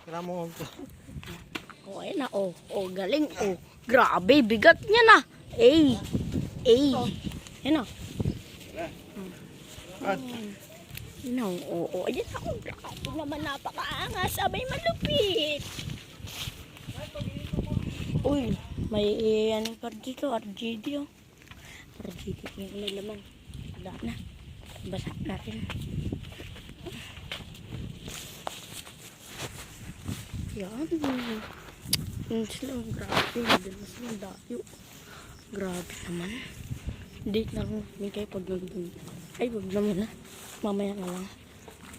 Kailangan mo. Oh, ayun na. Oh, galing. Oh, grabe. Bigat niya na. Ay. Ayun na. Ayun na. Ayun na. Grabe naman, napakaangas. Sabay malupit. Uy, may ano pa dito. RGD oh. RGD. Yung may laman. Wala na. Basa natin. Yan. Yan sila. Grabe. Madalas sila dayo. Grabe naman. Date na lang namin kayo pag nandun. Ay, wag naman na. Mamaya na lang.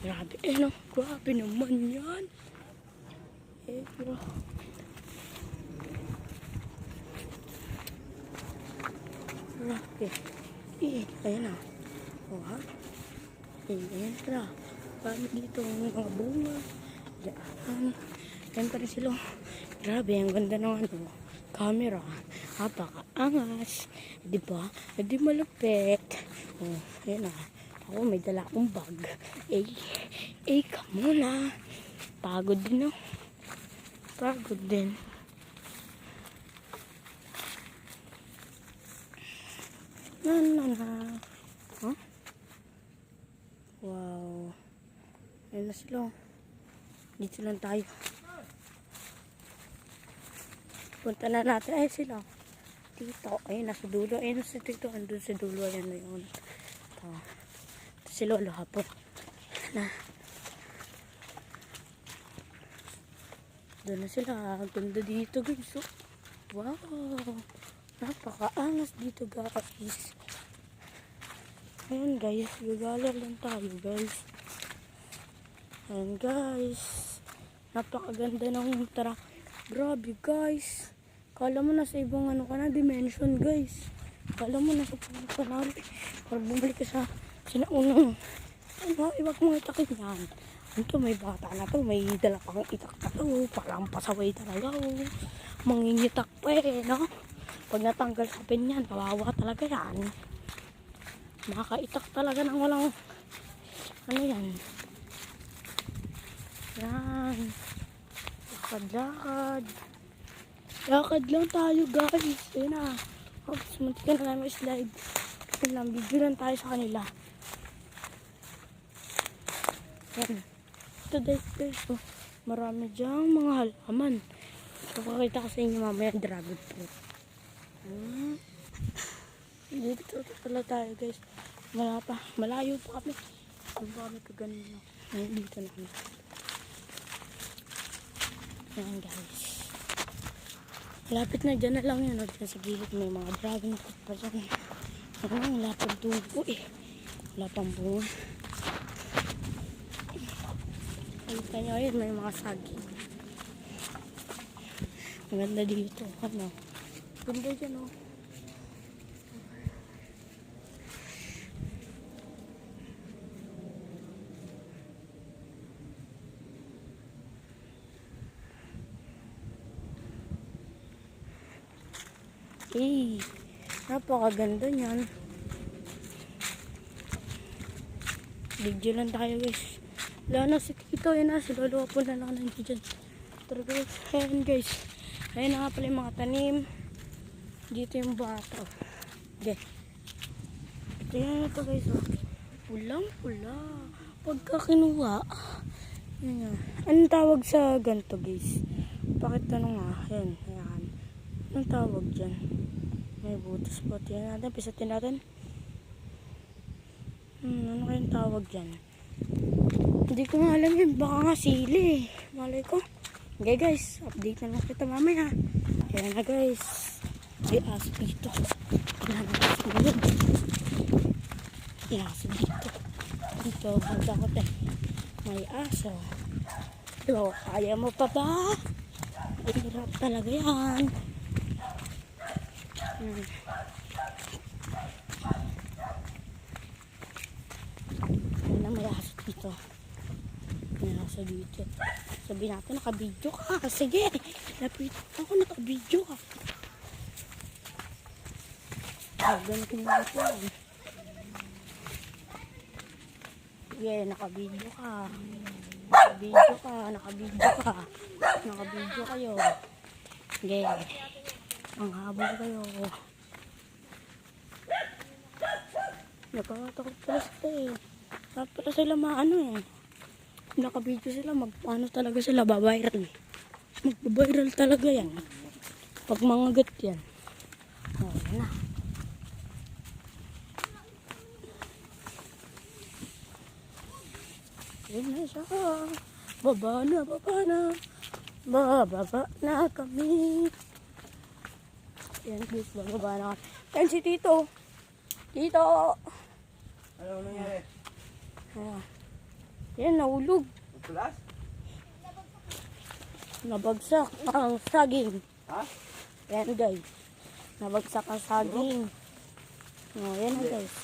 Grabe. Eh, no. Grabe naman yan. Eh, bro. Grabe. Eh, ayan na. O, ha? Eh, ayan sila. Paano dito ang mga bunga? Yan. Ayan pa rin sila. Grabe, ang ganda ng ano. Camera. Napakaangas. Diba? Hindi malupit. Oh, ayan na. Ako may dala akong bag. Ka muna. Pagod din oh. Pagod din. Na. Huh? Wow. Ayan na sila. Dito lang tayo. Punta na natin. Ay sila. Dito. Ayun, nasa dulo. Ayun, nasa dito. Andun sa dulo. Ayan na yun. Ito. Ito si Lolo hapon. Na. Doon na sila. Ganda dito guys. Oh. Wow. Napakaangas dito guys. Ayan guys. Gagala lang tayo guys. Ayan guys. Napakaganda ng tara. Grabe guys. Kala mo nasa ibang ano ka na dimension guys. Kala mo nasa panalo. Para bumalik ka sa sinaunang. Ano, iwag mo itakin yan. Ito may bata na to. May dala pang itak na to. Parang pasaway talaga oh. Mangingitak pa eh no. Pag natanggal sa pin yan, kawawa talaga yan. Makakaitak talaga ng walang ano yan. Yan. Lakad. Lakad lang tayo guys. Ayun na. Oops, munti ka na namin slide. Ayun lang, video lang tayo sa kanila. Yan. Ito guys. Oh. Marami dyang mga halaman. So, pakita ko sa inyo mamaya dragon fruit. Dito pala tayo guys. Malayo pa kami. Ano ba kami kaganin lang. Ayun, dito na kami. Ayan guys. Lapit na dyan na lang yun. Dyan sa gilid may mga dragon fruit pa dyan. Wala pang tubo eh. Wala pang bunga. Kita nyo ayun, may mga sagi. Maganda dito. Ano? Ganda dyan oh. Napakaganda niyan. Video lang tayo guys. Wala na si Tito. Yan na. Si Lolo po na lang nandiyo dyan. Tara guys. Ayan guys. Ayan na nga pala yung mga tanim. Dito yung bata. Okay. Ito yan ito guys. Pulang pula. Pagka kinuha. Ayan. Anong tawag sa ganito guys? Bakit tanong nga? Ayan. Anong tawag dyan? May butas po. Tingnan natin. Pisatin natin. Ano kayong tawag dyan? Hindi ko nga alam yun. Baka nga sili. Malay ko. Okay guys. Update na lang kita mamaya. Ayan na guys. May aso dito. Ayan na guys. May aso dito. Dito. Banda ko tayo. May aso. Ito. Kaya mo pa ba? Hirap talaga yan. Ayan na, may aso dito. May aso dito. Sabihin natin, nakabidyo ka. Sige, lapit ako, nakabidyo ka. Ganito na ito. Yeah, nakabidyo ka. Nakabidyo ka. Nakabidyo ka. Nakabidyo kayo. Sige. Ang habol kayo. Nagkakatakot pala sila eh. Dapat pala sila maano eh. Nakabidyo sila. Magpaano talaga sila. Babiral eh. Magbabiral talaga yan. Pag mangagat yan. O, yan na. Yan na siya. Baba na, baba na. Bababa na kami. Yan guys, bababa na kami. Yan si Tito. Tito. Ano nangyari? Ayan. Yan, nahulog. Tulas? Nabagsak ang saging. Ha? Yan guys. Nabagsak ang saging. O, yan na guys.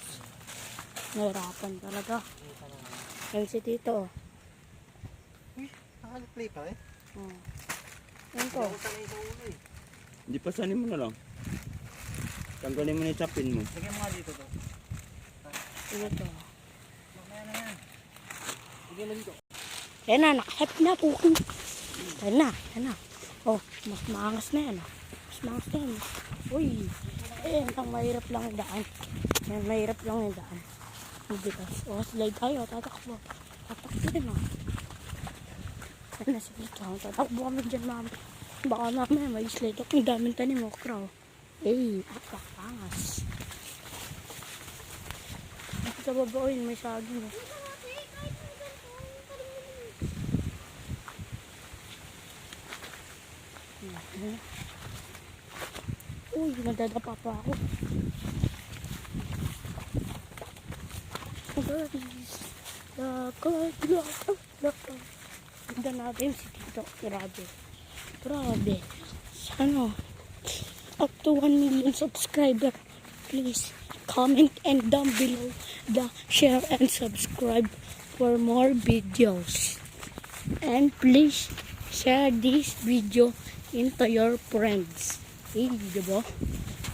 Nahirapan talaga. Yan si Tito. Uy, nakag-play pa eh. O. Yan po. Ako sanay sa ulo eh. Hindi pa sanin mo na lang. Tanggalin mo na yung chapin mo. Lagyan mo nga dito to. Ano to? Mamaya na yan. Lagyan mo dito. Yan na, nakasap na po. Yan na, yan na. Oh, mas maangas na yan. Mas maangas na yan. Uy, ayan, ang mahirap lang yung daan. Yan, mahirap lang yung daan. Mabigas. Oh, slide tayo, tatakbo. Tatakbo din oh. Yan na, sige ka. Tatakbo kami dyan, mami. Baka mamaya may slide ako. Ang daming tanim, okra oh. Eh, apakangas. Sa baba, oh, may saging oh. Uy, nadadapa pa ako. Guys, lakad. Tignan natin si Tito. Grabe. Grabe. Ano? Up to 1 million subscriber. Please comment and down below the share and subscribe for more videos. And please share this video into your friends. Eh, diba?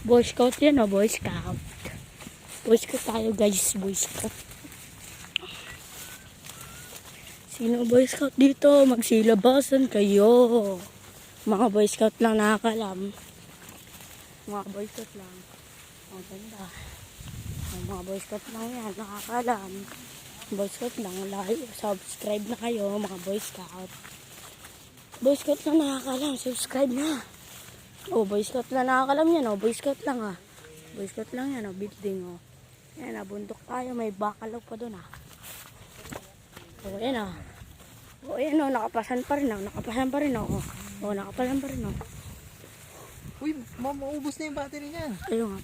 Boy Scout yan o, Boy Scout. Boy Scout tayo guys, Boy Scout. Sino Boy Scout dito? Magsilabasan kayo. Mga Boy Scout lang nakakalam. Mga Boy Scout lang. Ang ganda. Mga Boy Scout lang yan, nakakalam. Boy Scout lang, like, subscribe na kayo mga Boy Scout. Boy Scout na nakakalam, subscribe na. Oh, Boy Scout na nakakalam yan, oh. Boy Scout lang, ah. Boy Scout lang yan, oh. Building, oh. Yan, ah. Bundok tayo. May bakalaw pa doon, ah. Oh, yan, ah. Oh, yan, oh. Nakapasan pa rin, oh. Nakapasan pa rin, oh. Oh, nakapasan pa rin, oh. Uy, maubos na yung battery niyan. Ayun, nga.